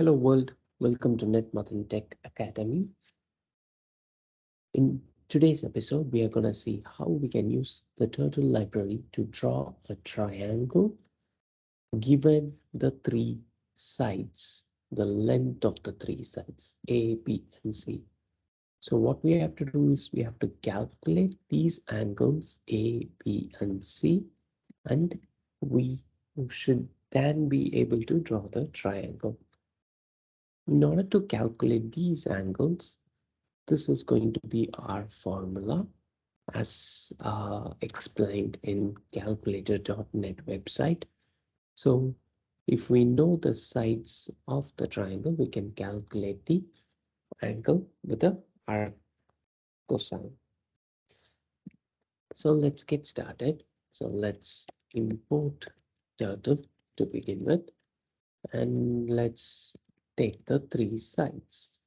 Hello world, welcome to NetMath Tech Academy. In today's episode, we are going to see how we can use the turtle library to draw a triangle given the three sides, the length of the three sides, A, B, and C. So what we have to do is we have to calculate these angles A, B, and C, and we should then be able to draw the triangle. In order to calculate these angles, this is going to be our formula as explained in calculator.net website. So if we know the sides of the triangle, we can calculate the angle with the arc cosine. So let's get started. So let's import turtle to begin with, and let's take the three sides.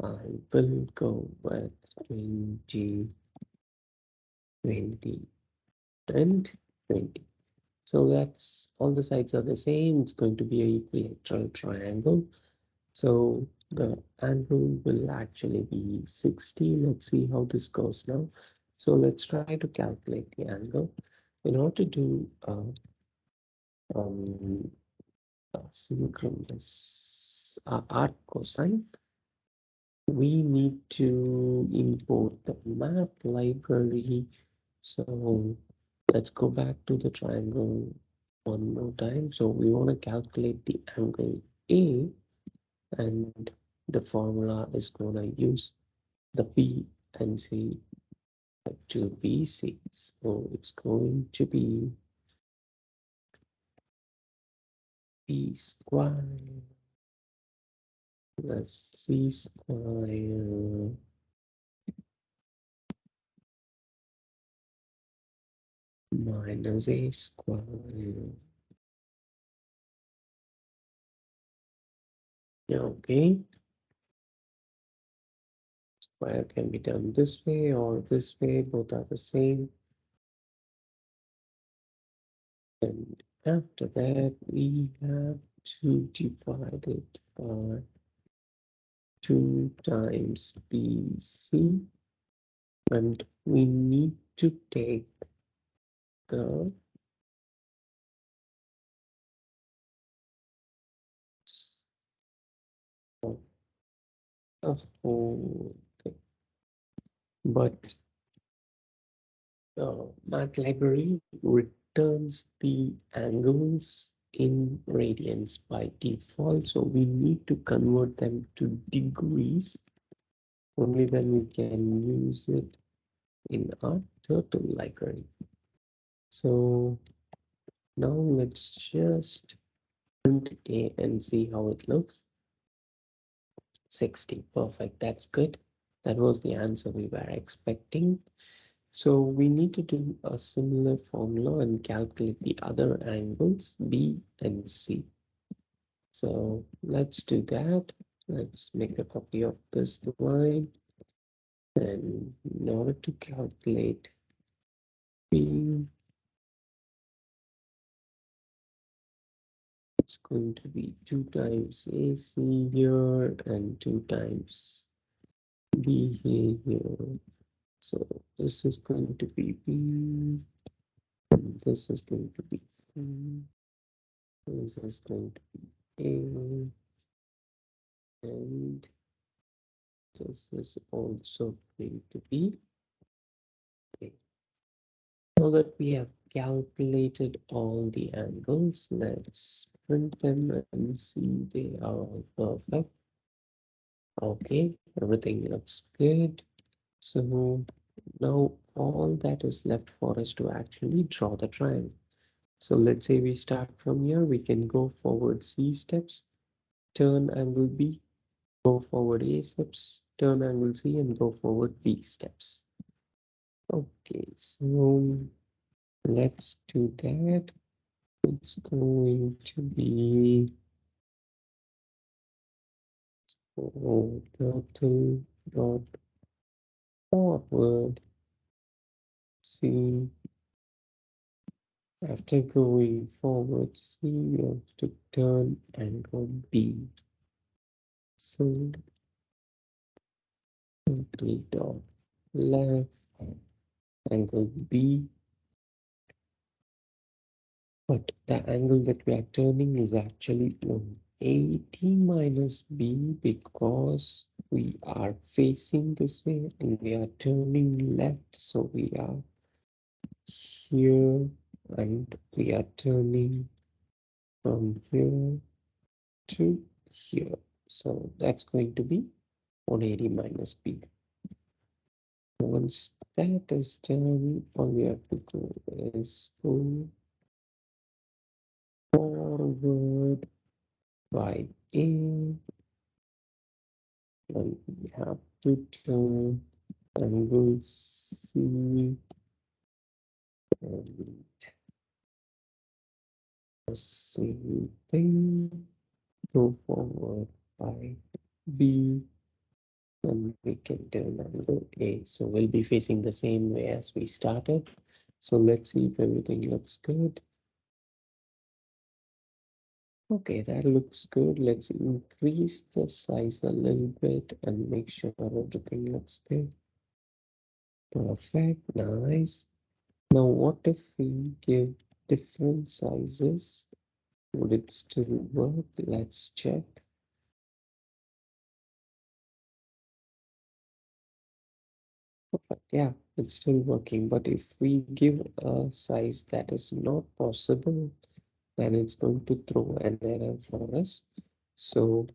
I will go with 20, 20, and 20. So that's all the sides are the same. It's going to be an equilateral triangle. So the angle will actually be 60. Let's see how this goes now. So let's try to calculate the angle. In order to do um, a synchronous arc cosine, we need to import the math library. So let's go back to the triangle one more time. So we want to calculate the angle A, and the formula is going to use the B and C to BC. So it's going to be B squared plus C squared minus A squared. Okay, square can be done this way or this way, both are the same. And after that, we have to divide it by 2 times BC, and we need to take the whole thing. But math library returns the angles in radians by default, so we need to convert them to degrees. Only then we can use it in our turtle library. So now let's just print A and see how it looks. 60, perfect, that's good. That was the answer we were expecting. So we need to do a similar formula and calculate the other angles B and C. So let's do that. Let's make a copy of this line. And in order to calculate B, it's going to be 2 times AC here and 2 times B here. So this is going to be B, and this is going to be C, this is going to be A, and this is also going to be A. Now that we have calculated all the angles, let's print them and see they are all perfect. Okay, everything looks good. So now all that is left for us to actually draw the triangle. So let's say we start from here, we can go forward C steps, turn angle B, go forward A steps, turn angle C, and go forward B steps. Okay, so let's do that. It's going to be turtle dot forward C. After going forward C, we have to turn angle B. So complete of left, angle B, but the angle that we are turning is actually 180 minus B because we are facing this way and we are turning left, so we are here and we are turning from here to here. So that's going to be 180 minus B. Once that is done, all we have to go is go forward by A, and we have to turn angle C and the same thing, go forward by B, and we can turn angle A. So we'll be facing the same way as we started. So let's see if everything looks good. Okay, that looks good. Let's increase the size a little bit and make sure everything looks good. Perfect, nice. Now, what if we give different sizes? Would it still work? Let's check. Perfect, yeah, it's still working. But if we give a size that is not possible, then it's going to throw an error for us. So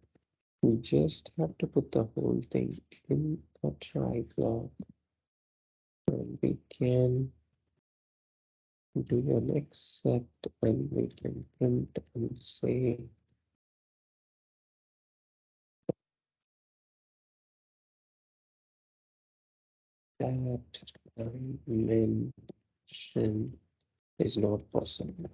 we just have to put the whole thing in a try block. And we can do an accept and we can print and say that dimension is not possible.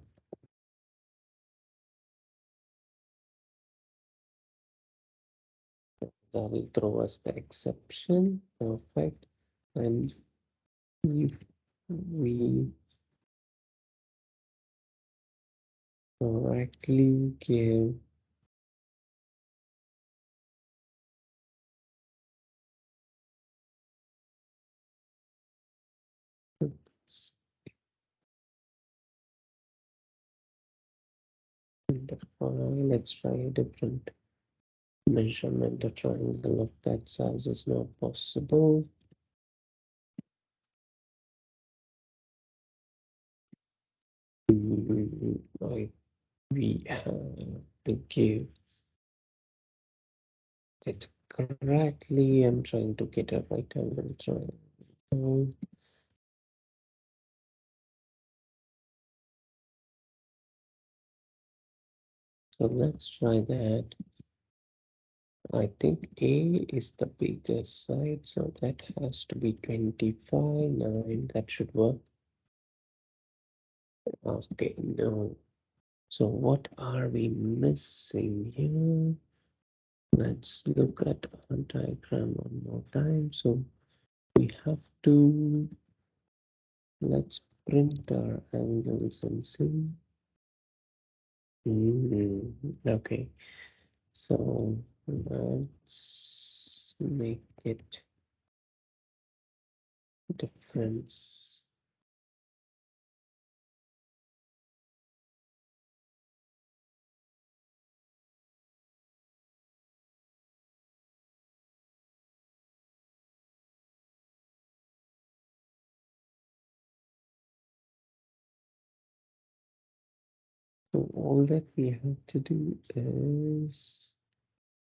That will throw us the exception. Perfect. And if we correctly give let's try a different measurement. A triangle of that size is not possible. We have to give it correctly. I'm trying to get a right angle triangle. So let's try that. I think A is the biggest side, so that has to be 25, 9, that should work. Okay, no. So what are we missing here? Let's look at our diagram one more time. So we have to, let's print our angles and see. Okay, so let's make it difference. So all that we have to do is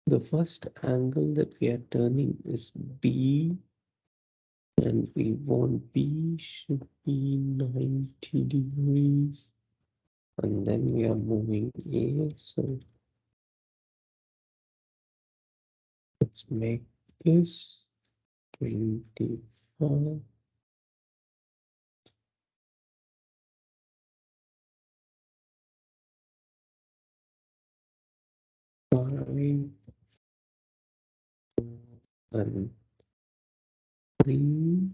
the first angle that we are turning is B, and we want B should be 90 degrees, and then we are moving A. So let's make this 25. And 3.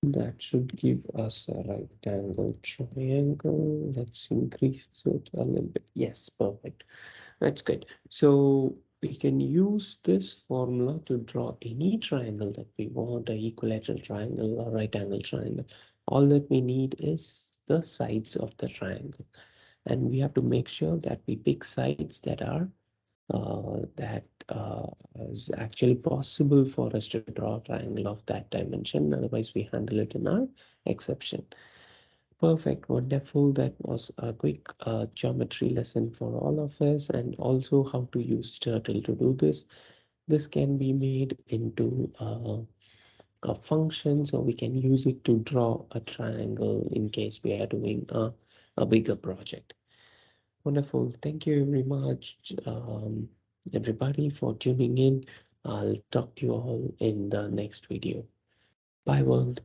That should give us a right angle triangle. Let's increase it a little bit. Yes, perfect. That's good. So we can use this formula to draw any triangle that we want, a equilateral triangle or right angle triangle. All that we need is the sides of the triangle. And we have to make sure that we pick sides that are that is actually possible for us to draw a triangle of that dimension. Otherwise, we handle it in our exception. Perfect, wonderful. That was a quick geometry lesson for all of us, and also how to use turtle to do this. This can be made into a function, so we can use it to draw a triangle in case we are doing a bigger project. Wonderful. Thank you very much, everybody, for tuning in. I'll talk to you all in the next video. Bye, world.